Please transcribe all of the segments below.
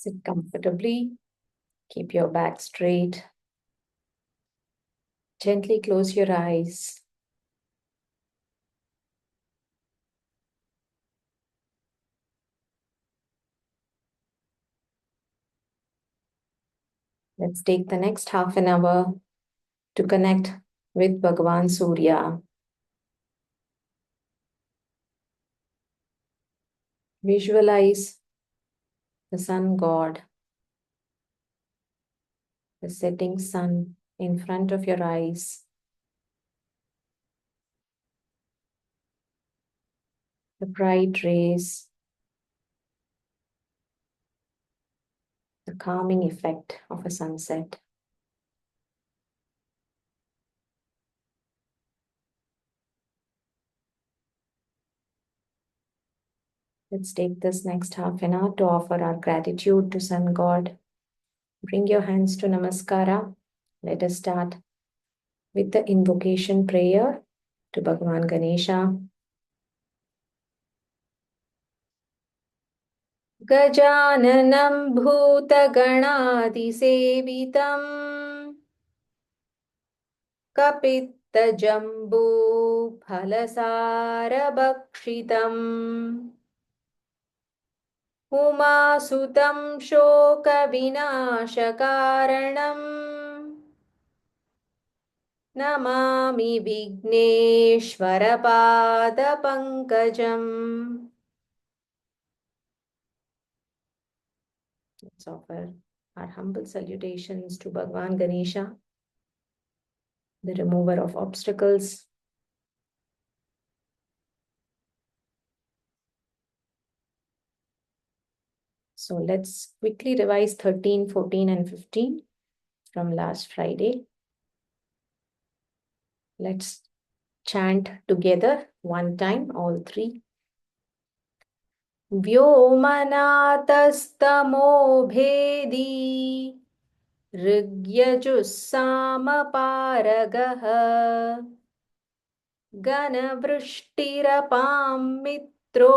Sit comfortably. Keep your back straight. Gently close your eyes. Let's take the next half an hour to connect with Bhagavan Surya. Visualize the sun god, the setting sun in front of your eyes. The bright rays, the calming effect of a sunset. Let's take this next half an hour to offer our gratitude to Sun God. Bring your hands to Namaskara. Let us start with the invocation prayer to Bhagavan Ganesha. Gajananam bhutaganaadisevitam kapittajambu phalasarabhakshitam Umasutam shokavinashakaranam Namami Vigneshwarapada-pankajam. Let's offer our humble salutations to Bhagavan Ganesha, the remover of obstacles. So let's quickly revise 13, 14, and 15 from last Friday. Let's chant together one time, all three. Vyomanatastamo bhedi ऋग्यजुस्सामपारगः गणवृष्टिरपां मित्रो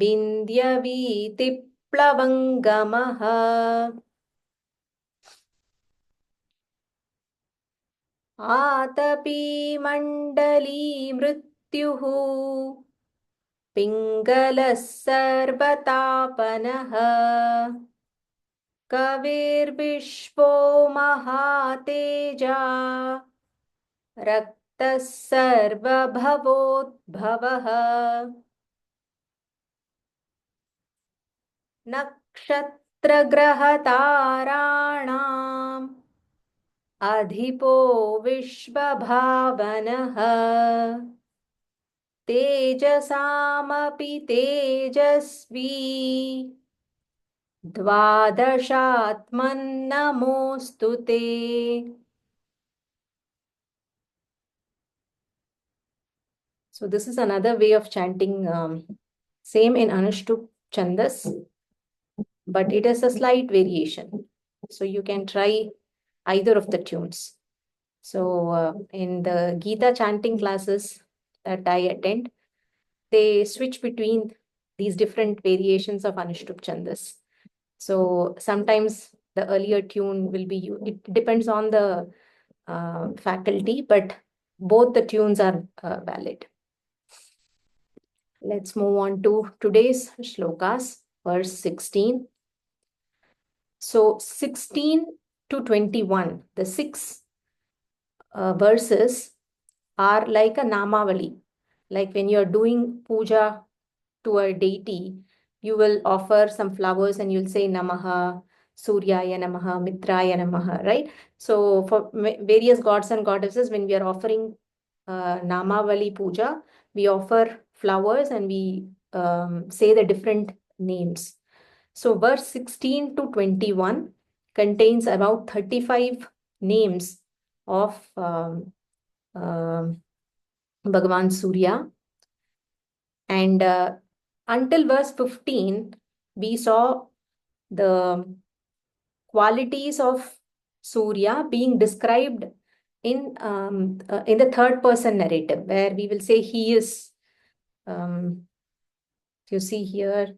विन्द्यवीतिप्लवङ्गमः आतपी मण्डली मृत्युः पिङ्गलः सर्वतापनः कविर्विश्वो महातेजा रक्तः सर्वभवोद्भवः नक्षत्रग्रहताराणाम् अधिपो विश्वभावनः तेजसामपि तेजस्वी द्वादशात्मन्नमोऽस्तु ते So this is another way of chanting, same in Anushtup Chandas, but it is a slight variation. So you can try either of the tunes. So in the Gita chanting classes that I attend, they switch between these different variations of Anushtup Chandas. So sometimes the earlier tune will be, it depends on the faculty, but both the tunes are valid. Let's move on to today's shlokas, verse 16. So 16 to 21, the six verses are like a namavali. Like when you're doing puja to a deity, you will offer some flowers and you'll say Namaha, Suryaya Namaha, Mitraya Namaha, right? So for various gods and goddesses, when we are offering namavali puja, we offer flowers and we say the different names. So verse 16 to 21 contains about 35 names of Bhagavan Surya. And until verse 15, we saw the qualities of Surya being described in the third person narrative, where we will say he is. You see here,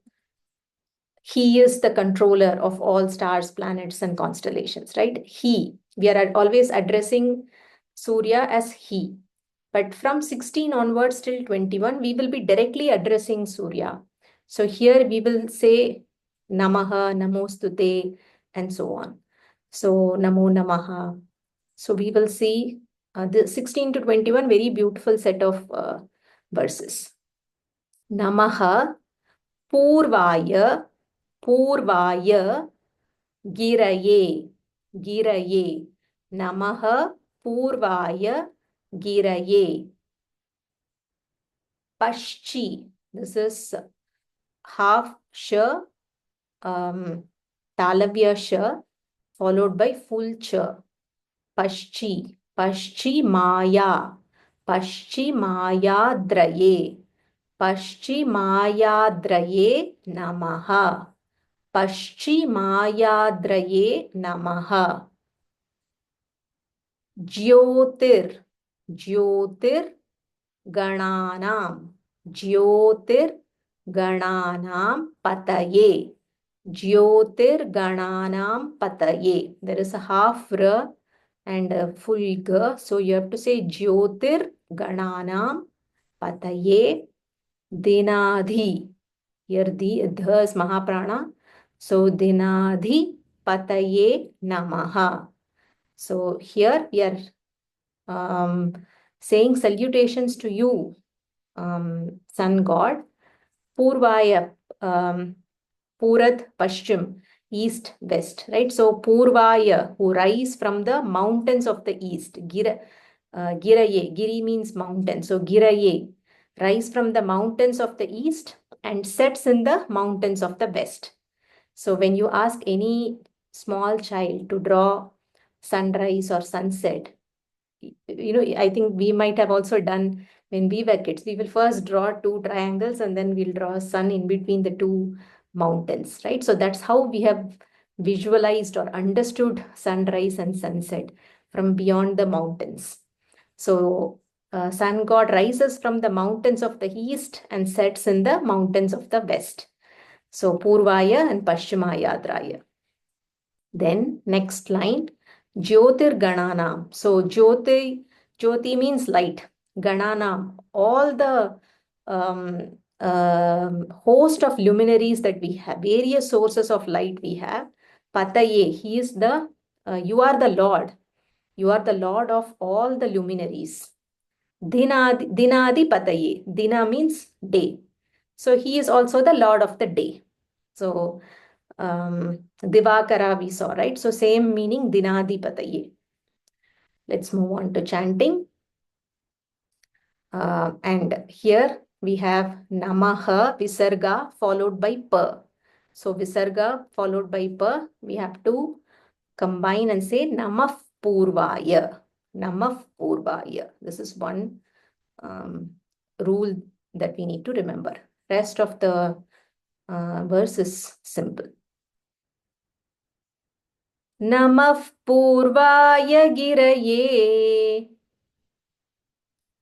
He is the controller of all stars, planets, and constellations, right? He. We are always addressing Surya as he. But from 16 onwards till 21, we will be directly addressing Surya. So here we will say Namaha, Namostute, and so on. So Namo Namaha. So we will see the 16 to 21, very beautiful set of verses. Namaha Purvaya Purvaya Giraye Giraye Namaha Purvaya Giraye Pashchi. This is half sh, talavya sh, followed by full ch. Pashchi. Pashchi Maya. Pashchi Maya Draye. Pashchi Maya Draye Namaha. Pashchi Maya Draye Namaha. Jyotir. Jyotir Gananam. Jyotir Gananam Pataye. Jyotir Gananam Pataye. There is a half r and a full g. So you have to say Jyotir Gananam Pataye Dinadhi. Here the dha is Mahaprana. So Dinadhi Pataye Namaha. So here we are saying salutations to you, sun god. Purvaya, Purat Pashchim, east, west, right? So Purvaya, who rise from the mountains of the east. Giraye, Giri means mountain. So Giraye, rise from the mountains of the east and sets in the mountains of the west. So when you ask any small child to draw sunrise or sunset, I think we might have also done when we were kids. We will first draw two triangles and then we'll draw a sun in between the two mountains, right? So that's how we have visualized or understood sunrise and sunset from beyond the mountains. So sun god rises from the mountains of the east and sets in the mountains of the west. So Purvaya and Paschimaya Draya. Then next line, Jyotir Gananam. So Jyoti means light. Gananam, all the host of luminaries that we have, various sources of light we have. Pataye, he is you are the Lord. You are the Lord of all the luminaries. Dinadi Pataye. Dina means day. So he is also the Lord of the day. So Divakara we saw, right? So same meaning, Dinadipataye. Let's move on to chanting. And here we have Namaha, Visarga followed by Pa. So Visarga followed by Pa, we have to combine and say Namah Purvaya. Namah Purvaya. This is one rule that we need to remember. Rest of the verse is simple. नमः पूर्वाय गिरये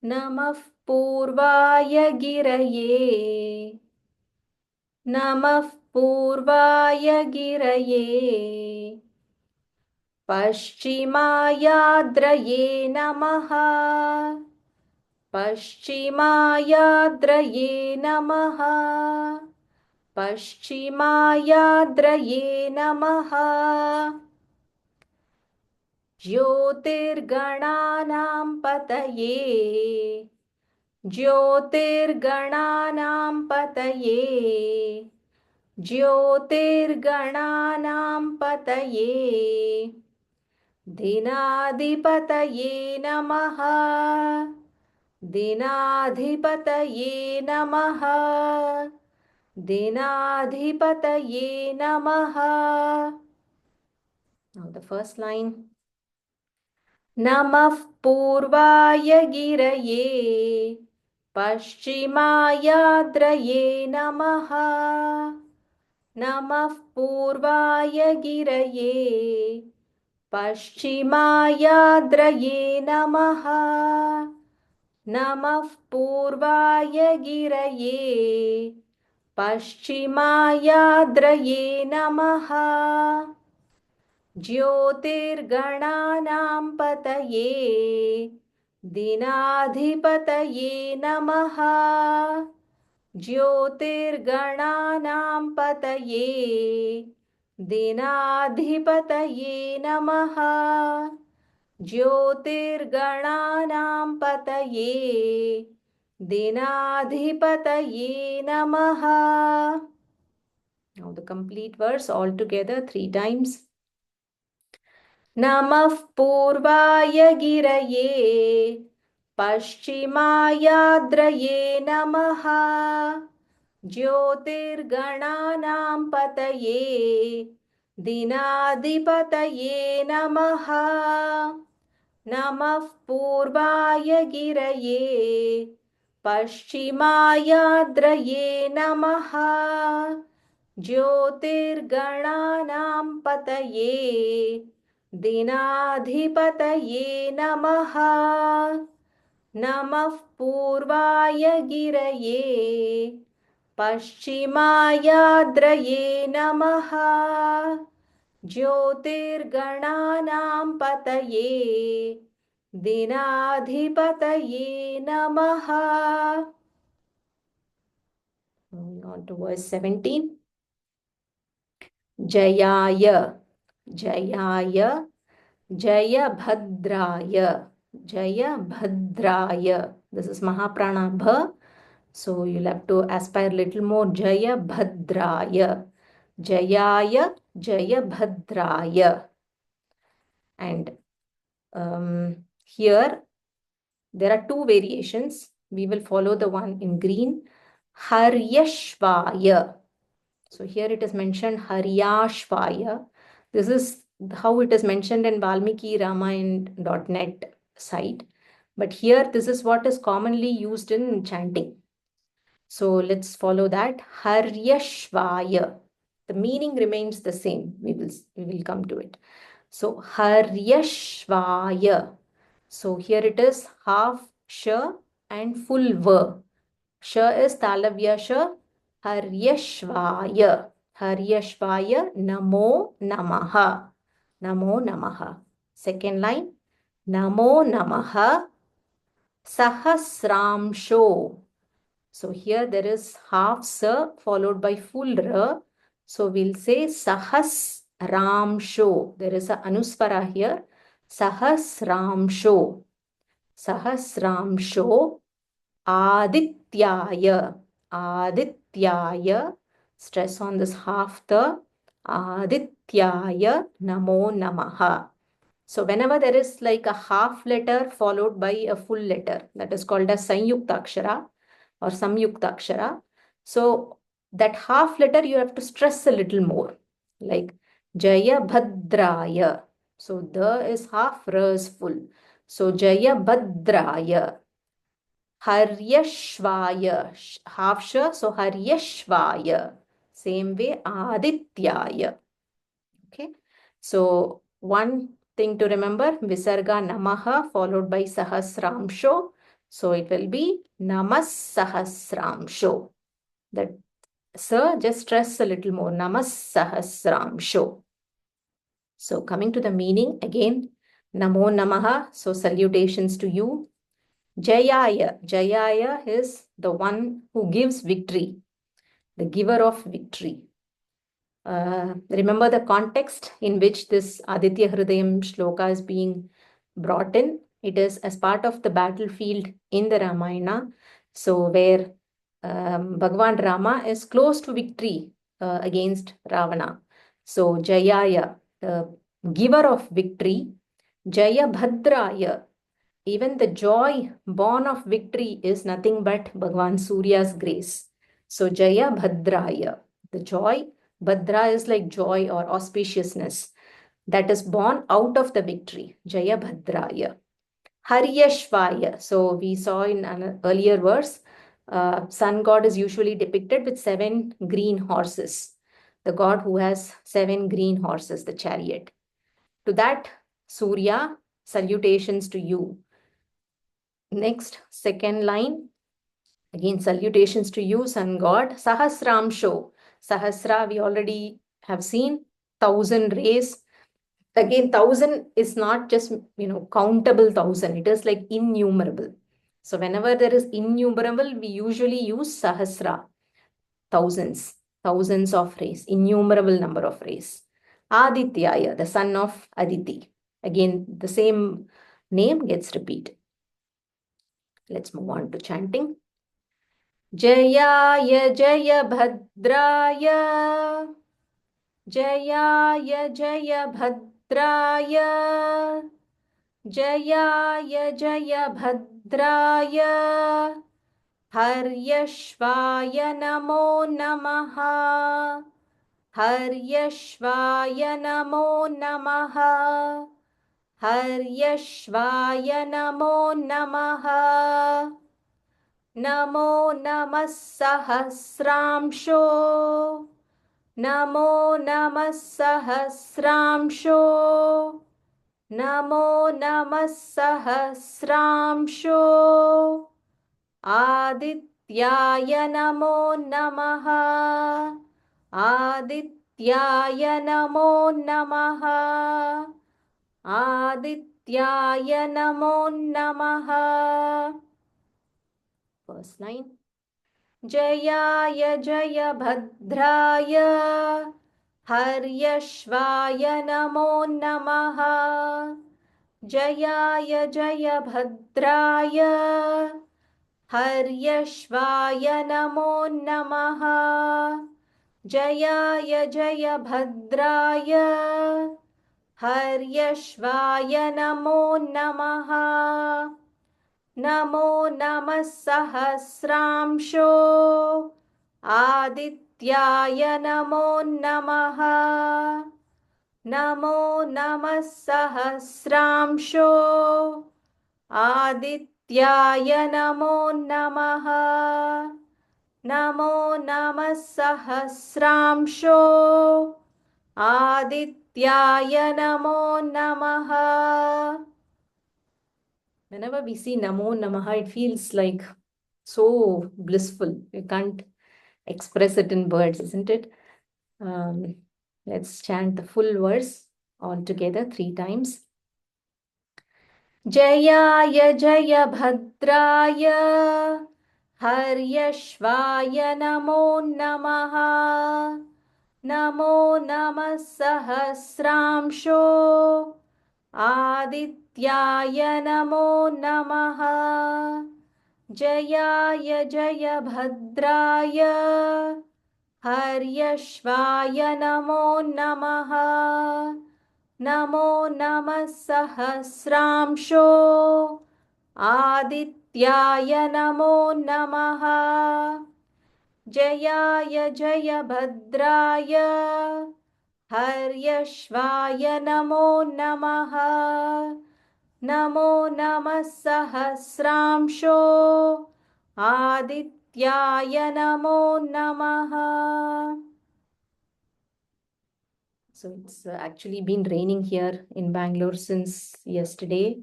नमः पूर्वाय गिरये नमः पूर्वाय गिरये पश्चिमायाद्रये नमः पश्चिमायाद्रये नमः पश्चिमायाद्रये नमः ज्योतिर्गणानां पतये ज्योतिर्गणानां पतये ज्योतिर्गणानां पतये दिनाधिपतये नमः दिनाधिपतये नमः दिनाधिपतये नमः. Now the first line. नमः पूर्वाय गिरये पश्चिमायाद्रये नमः नमः पूर्वाय गिरये पश्चिमायाद्रये नमः नमः पूर्वाय गिरये Paschimaayadraye namaha. ज्योतिर्गणानां पतये दिनाधिपतये नमः ज्योतिर्गणानां पतये दिनाधिपतये नमः ज्योतिर्गणानां पतये दिनाधिपतये नमः. Now the complete verse all together 3 times. नमः पूर्वाय गिरये पश्चिमायाद्रये नमः ज्योतिर्गणानां पतये दिनाधिपतये नमः नमः पूर्वाय गिरये पश्चिमायाद्रये नमः ज्योतिर्गणानां पतये दिनाधिपतये नमः नमः पूर्वाय गिरये पश्चिमायाद्रये नमः ज्योतिर्गणानां पतये दिनाधिपतये नमः. Moving on to verse 17. जयाय जयाय जयभद्राय जयभद्राय. This is Mahaprana Bha. So you'll have to aspire little more. Jayabhadraya. Jayaya Jayabhadraya. And here there are 2 variations. We will follow the one in green. Haryashvaya. So here it is mentioned Haryashvaya. This is how it is mentioned in Valmiki Ramayan.net site. But here this is what is commonly used in chanting. So let's follow that. Haryashvaya. The meaning remains the same. We will come to it. So Haryashvaya. So here it is half sh and full v. Sh is talavya sh. Haryashvaya. Haryashvaya namo namaha. Namo namaha. Second line. Namo namaha sahasramsho. So here there is half sa followed by full ra. So we'll say sahasramsho. There is a anusvara here. Sahasramsho. Sahasramsho. Adityaya. Adityaya. Stress on this half the. Adityaya namo namaha. So whenever there is like a half letter followed by a full letter, that is called as Sanyuktakshara or Samyuktakshara. So that half letter you have to stress a little more, like Jaya Bhadraya. So the is half, ra is full. So Jaya Bhadraya. Haryashvaya. Half sha, so Haryashvaya. Same way Adityaya. Okay. So one thing to remember, Visarga Namaha followed by Sahasramsho. So it will be Namas Sahasramsho. That sir, just stress a little more. Namas Sahasramsho. So coming to the meaning again, Namo Namaha. So salutations to you. Jayaya. Jayaya is the one who gives victory, the giver of victory. Remember the context in which this Aditya Hrudayam shloka is being brought in. It is as part of the battlefield in the Ramayana. So where Bhagavan Rama is close to victory against Ravana. So Jayaya, the giver of victory. Jaya Bhadraya. Even the joy born of victory is nothing but Bhagavan Surya's grace. So Jaya Bhadraya, the joy. Bhadra is like joy or auspiciousness that is born out of the victory. Jaya Bhadraya. Haryashvaya. So we saw in an earlier verse, sun god is usually depicted with 7 green horses. The god who has 7 green horses, the chariot. To that, Surya, salutations to you. Next, second line. Again, salutations to you, sun god. Sahasramsho. Sahasra, we already have seen. 1,000 rays. Again, 1,000 is not just, countable 1,000. It is like innumerable. So whenever there is innumerable, we usually use Sahasra. Thousands. Thousands of rays. Innumerable number of rays. Adityaya, the son of Aditi. Again, the same name gets repeated. Let's move on to chanting. जयाय जय भद्राय जयाय जय भद्राय जयाय जय भद्राय हर्यश्वाय नमो नमः हर्यश्वाय नमो नमः हर्यश्वाय नमो नमः नमो नमः सहस्रांशो नमो नमः सहस्रांशो नमो नमः सहस्रांशो आदित्याय नमो नमः आदित्याय नमो नमः आदित्याय नमो नमः First line. जयाय जय भद्राय हर्यश्वाय नमो नमः जयाय जय भद्राय हर्यश्वाय नमो नमः जयाय जय भद्राय हर्यश्वाय नमो नमः नमो नमः सहस्रांशो आदित्याय नमो नमः नमो नमः सहस्रांशो आदित्याय नमो नमः नमो नमः सहस्रांशो आदित्याय नमो नमः Whenever we see Namo Namaha, it feels like so blissful. You can't express it in words, isn't it? Let's chant the full verse all together 3 times. Jayaya Jaya Bhadraya Haryashvaya Namo Namaha Namo Namah Sahasramsho आदित्याय नमो नमः जयाय जय भद्राय हर्यश्वाय नमो नमः नमो नमः सहस्रांशो आदित्याय नमो नमः जयाय जय भद्राय हर्यश्वाय नमो नमः नमो नमः सहस्रांशो आदित्याय नमो नमः So it's actually been raining here in Bangalore since yesterday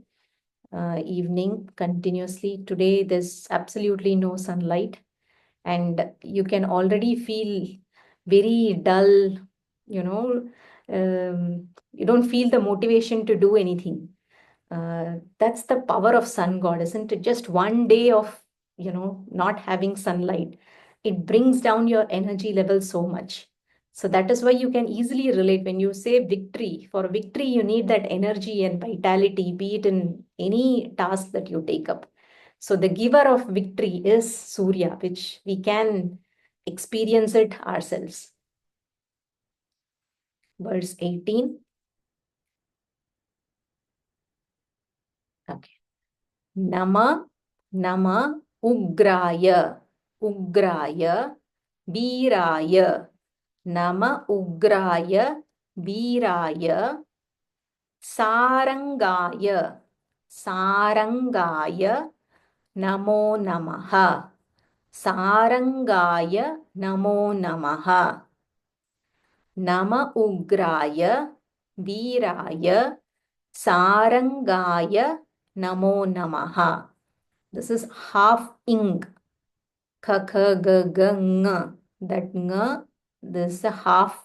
evening continuously. Today there's absolutely no sunlight and you can already feel very dull, you don't feel the motivation to do anything. That's the power of sun god, isn't it? Just one day of, not having sunlight, it brings down your energy level so much. So that is why you can easily relate when you say victory. For victory, you need that energy and vitality, be it in any task that you take up. So the giver of victory is Surya, which we can experience it ourselves. Verse 18. Okay. Nama, Nama, Ugraya, Ugraya, Biraya. Nama, Ugraya, Biraya, Sarangaya, Sarangaya, Namo Namaha. Sarangaya, Namo Namaha. Nama Ugraya, Biraya, Sarangaya, Namo Namaha. This is half ing. Kha, kha, ga, ga, nga. That nga, this is a half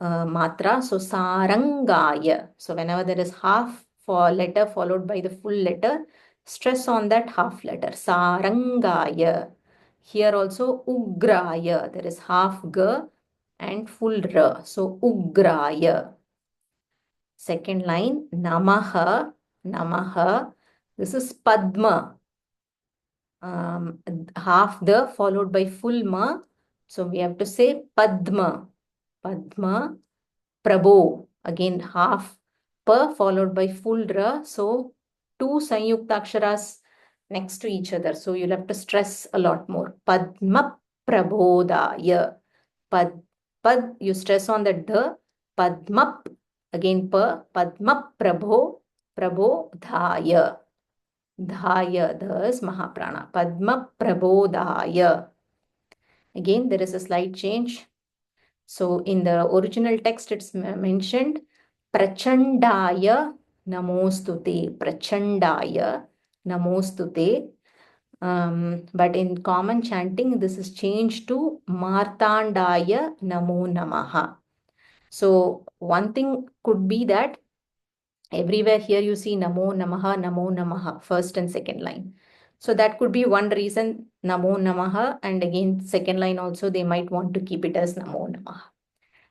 matra. So sarangaya. So whenever there is half for letter followed by the full letter, stress on that half letter. Sarangaya. Here also ugraya. There is half ga and full ra. So ugraya. Second line, namaha. Namaha. This is padma. Half the followed by full ma. So we have to say padma. Padma. Prabho. Again, half pa followed by full ra. So two sanyuktaksharas next to each other. So you'll have to stress a lot more. Padma prabodaya. Pad, pad, you stress on the the. Padma, again pa. Padma prabho, prabho dhaya. Dhaya, thus Mahaprana. Padma prabodhaya. Again, there is a slight change. So in the original text, it's mentioned Prachandaya Namostute. Prachandaya Namostute. But in common chanting, this is changed to Martandaya Namo Namaha. So one thing could be that everywhere here you see Namo Namaha, first and second line. So that could be one reason Namo Namaha, and again, second line also they might want to keep it as Namo Namaha.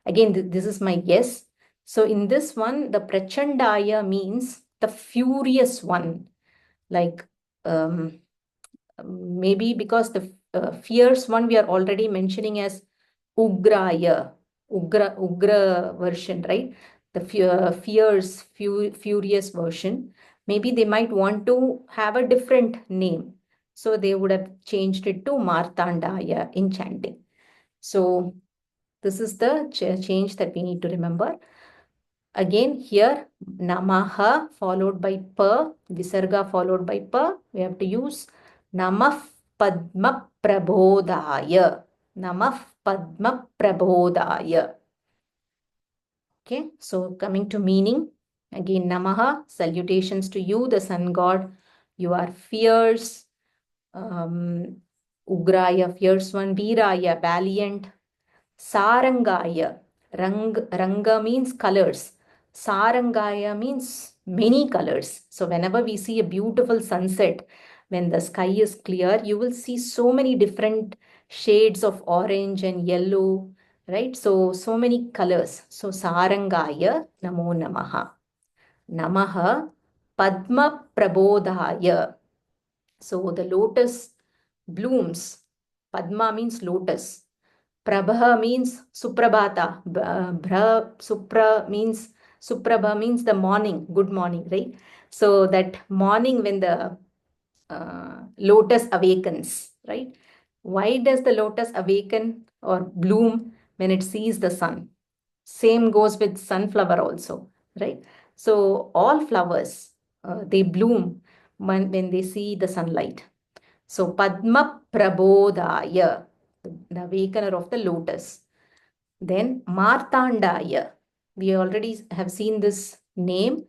Again, this is my guess. So in this one, the Prachandaya means the furious one. Like maybe because the fierce one we are already mentioning as Ugraya, Ugra version, right? The fierce, furious version. Maybe they might want to have a different name. So they would have changed it to Martandaya in chanting. So this is the change that we need to remember. Again, here Namaha followed by Pa, Visarga followed by Pa. We have to use Namah Padma Prabodhaya. Namah Padma Prabodhaya. Okay, so coming to meaning. Again, Namaha, salutations to you, the sun god. You are fierce. Ugraya, fierce one. Veeraya, valiant. Sarangaya. Ranga means colors. Sarangaya means many colors. So whenever we see a beautiful sunset, when the sky is clear, you will see so many different shades of orange and yellow, right? So many colors. So Sarangaya Namo Namaha. Namaha Padma Prabodhaya. So the lotus blooms. Padma means lotus. Prabha means Suprabhata. Suprabha means the morning, good morning, right? So that morning when the lotus awakens, right? Why does the lotus awaken or bloom when it sees the sun? Same goes with sunflower also, right? So all flowers, they bloom when they see the sunlight. So Padma Prabodhaya, the awakener of the lotus. Then Martandaya. We already have seen this name.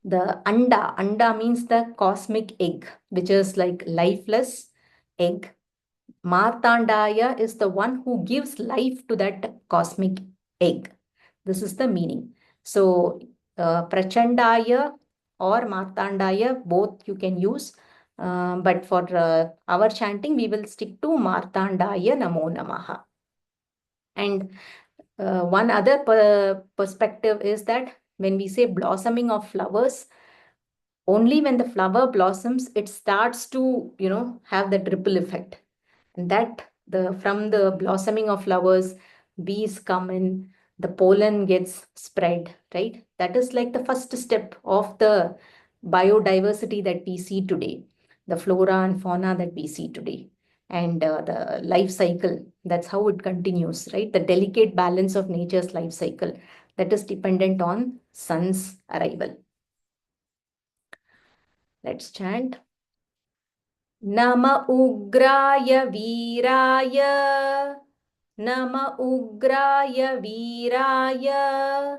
The Anda. Anda means the cosmic egg, which is like lifeless egg. Martandaya is the one who gives life to that cosmic egg. This is the meaning. So Prachandaya or Martandaya, both you can use. But for our chanting, we will stick to Martandaya Namo Namaha. And one other perspective is that when we say blossoming of flowers, only when the flower blossoms, it starts to, have that ripple effect. And that from the blossoming of flowers, bees come in, the pollen gets spread, right? That is like the first step of the biodiversity that we see today, the flora and fauna that we see today, and the life cycle. That's how it continues, right? The delicate balance of nature's life cycle that is dependent on sun's arrival. Let's chant. Nama Ugraya Veeraya. Nama Ugraya Veeraya.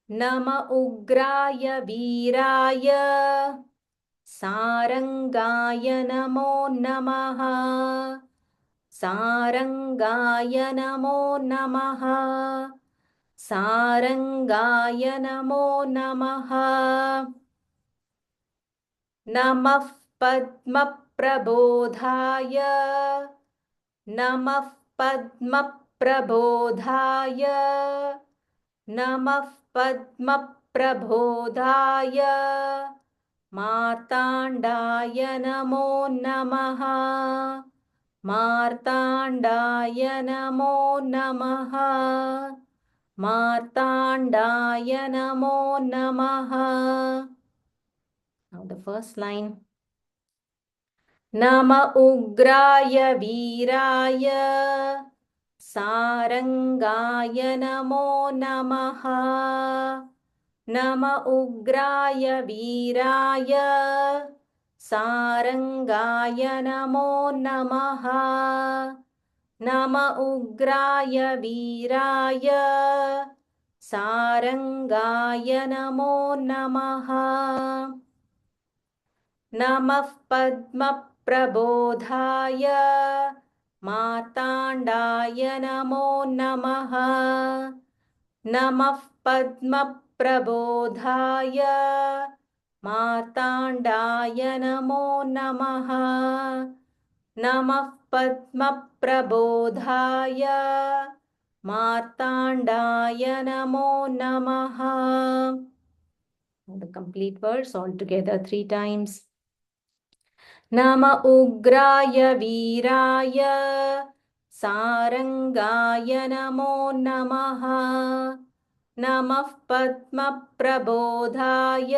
Nama Ugraya Veeraya. Sarangaya Namo Namaha. सारंगाय नमो नमः। सारंगाय नमो नमः। नमः पद्मप्रबोधाय। नमः पद्मप्रबोधाय। नमः पद्मप्रबोधाय। मार्ताण्डाय नमो नमः। मार्ताण्डाय नमो नमः। मार्ताण्डाय नमो नमः. Now the first line. नम उग्राय वीराय सारंगाय नमो नमः। नम उग्राय वीराय सारंगाय नमो नमः। नम उग्राय वीराय सारंगाय नमो नमः। नमः पद्मप्रबोधाय मार्ताण्डाय नमो नमः। नमः पद्मप्रबोधाय मार्ताण्डाय नमो नमः। नमः पद्मप्रबोधाय मार्ताण्डाय नमो नमः. The complete verse all together 3 times. नम उग्राय वीराय सारंगाय नमो नमः। नमः पद्मप्रबोधाय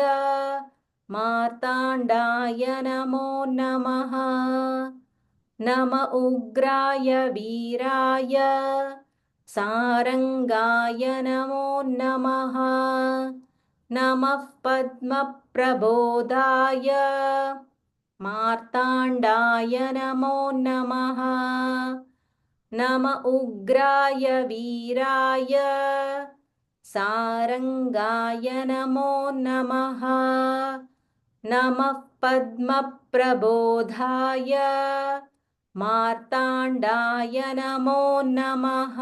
मार्ताण्डाय नमो नमः। नम उग्राय वीराय सारंगाय नमो नमः। नमः पद्मप्रबोधाय मार्ताण्डाय नमो नमः। नम उग्राय वीराय सारंगाय नमो नमः। नमः पद्मप्रबोधाय मार्ताण्डाय नमो नमः.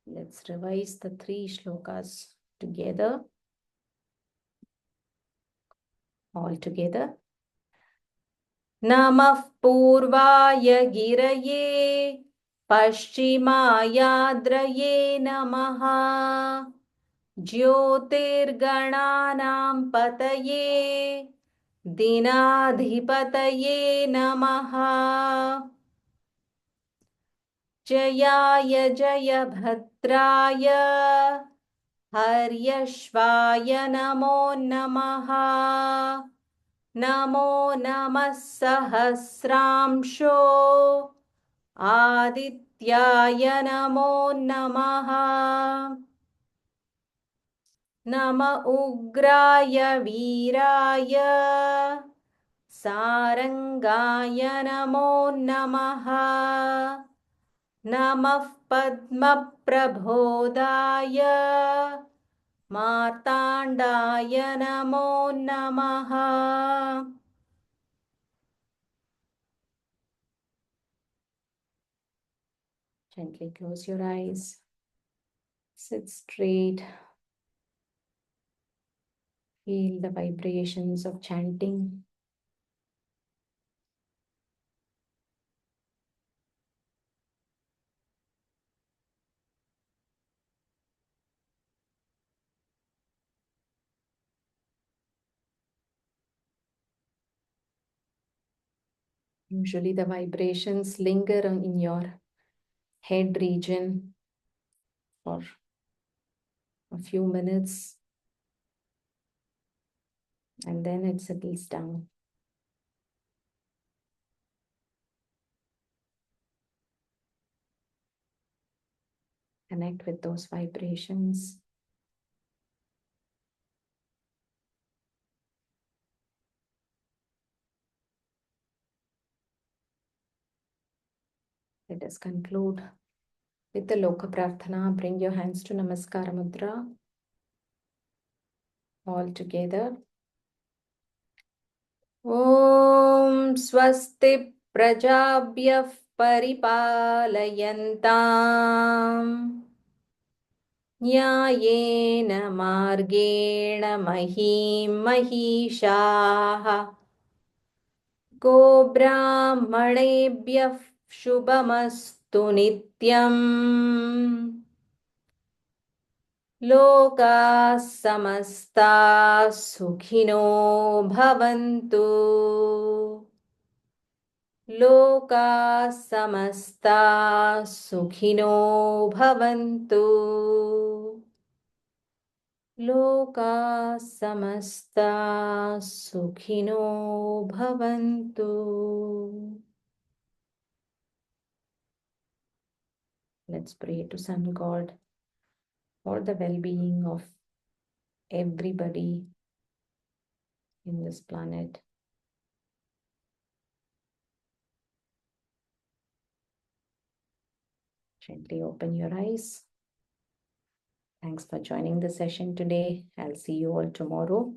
Let's revise the 3 shlokas together. All together. नमः पूर्वाय गिरये पश्चिमायाद्रये नमः। ज्योतिर्गणानां पतये दिनाधिपतये नमः। जयाय जयभद्राय हर्यश्वाय नमो नमः। नमो नमः सहस्रांशो आदित्याय नमो नमः। नम उग्राय वीराय सारंगाय नमो नमः। नमः पद्मप्रबोधाय मार्ताण्डाय नमो नमः. Gently close your eyes. Sit straight. Feel the vibrations of chanting. Usually the vibrations linger in your head region for a few minutes and then it settles down. Connect with those vibrations. Let us conclude with the Loka Prarthana. Bring your hands to Namaskara Mudra. All together. ॐ स्वस्ति प्रजाभ्यः परिपालयन्ताम् न्यायेन मार्गेण महीं महिषाः गोब्राह्मणेभ्यः शुभमस्तु नित्यम् लोकाः समस्ताः सुखिनो भवन्तु लोकाः समस्ताः सुखिनो भवन्तु लोकाः समस्ताः सुखिनो भवन्तु. Let's pray to Sun God for the well-being of everybody in this planet. Gently open your eyes. Thanks for joining the session today. I'll see you all tomorrow.